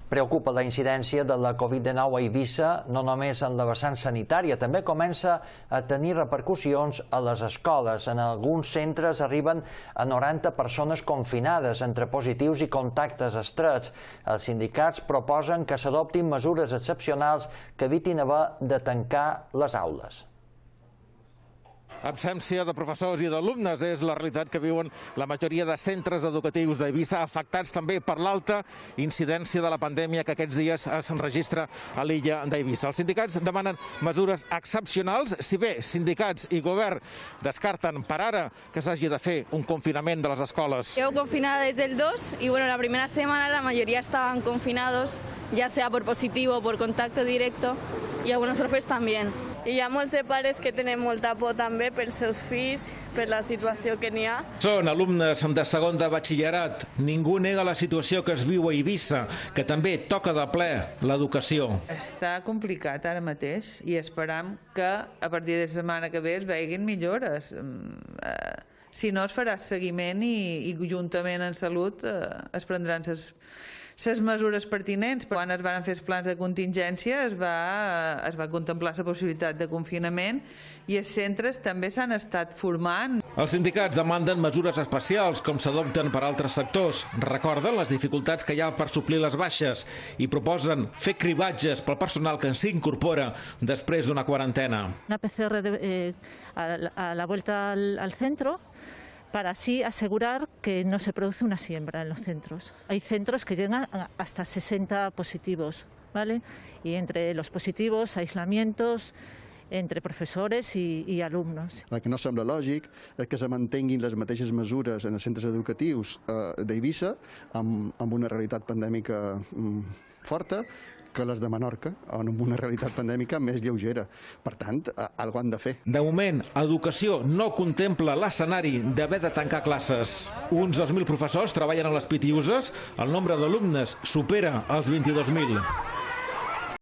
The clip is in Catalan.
Preocupa la incidència de la Covid-19 a Eivissa, no només en la vessant sanitària, també comença a tenir repercussions a les escoles. En alguns centres arriben a 90 persones confinades entre positius i contactes estrets. Els sindicats proposen que s'adoptin mesures excepcionals que evitin haver de tancar les aules. Absència de professors i d'alumnes és la realitat que viuen la majoria de centres educatius d'Eivissa, afectats també per l'alta incidència de la pandèmia que aquests dies es registra a l'illa d'Eivissa. Els sindicats demanen mesures excepcionals, si bé sindicats i govern descarten per ara que s'hagi de fer un confinament de les escoles. Llevo confinada desde el 2 y la primera semana la mayoría estaban confinados, ya sea por positivo o por contacto directo, y algunos profes también. I hi ha molts de pares que tenen molta por també pels seus fills, per la situació que n'hi ha. Són alumnes de segon de batxillerat. Ningú nega la situació que es viu a Eivissa, que també toca de ple l'educació. Està complicat ara mateix i esperam que a partir de la setmana que ve es veguin millores. Si no, es farà seguiment i juntament en salut es prendran les mesures pertinents. Quan es van fer els plans de contingència es va contemplar la possibilitat de confinament i els centres també s'han estat formant. Els sindicats demanden mesures especials com s'adopten per altres sectors. Recorden les dificultats que hi ha per suplir les baixes i proposen fer cribatges pel personal que s'incorpora després d'una quarantena. Una PCR a la vuelta al centro, para así asegurar que no se produce una siembra en los centros. Hay centros que llegan hasta 60 positivos, ¿vale? Y entre los positivos, aislamientos entre professors i alumnes. El que no sembla lògic és que se mantinguin les mateixes mesures en els centres educatius d'Eivissa amb una realitat pandèmica forta que les de Menorca, amb una realitat pandèmica més lleugera. Per tant, alguna han de fer. De moment, Educació no contempla l'escenari d'haver de tancar classes. Uns 2.000 professors treballen a les Pitiüses, el nombre d'alumnes supera els 22.000.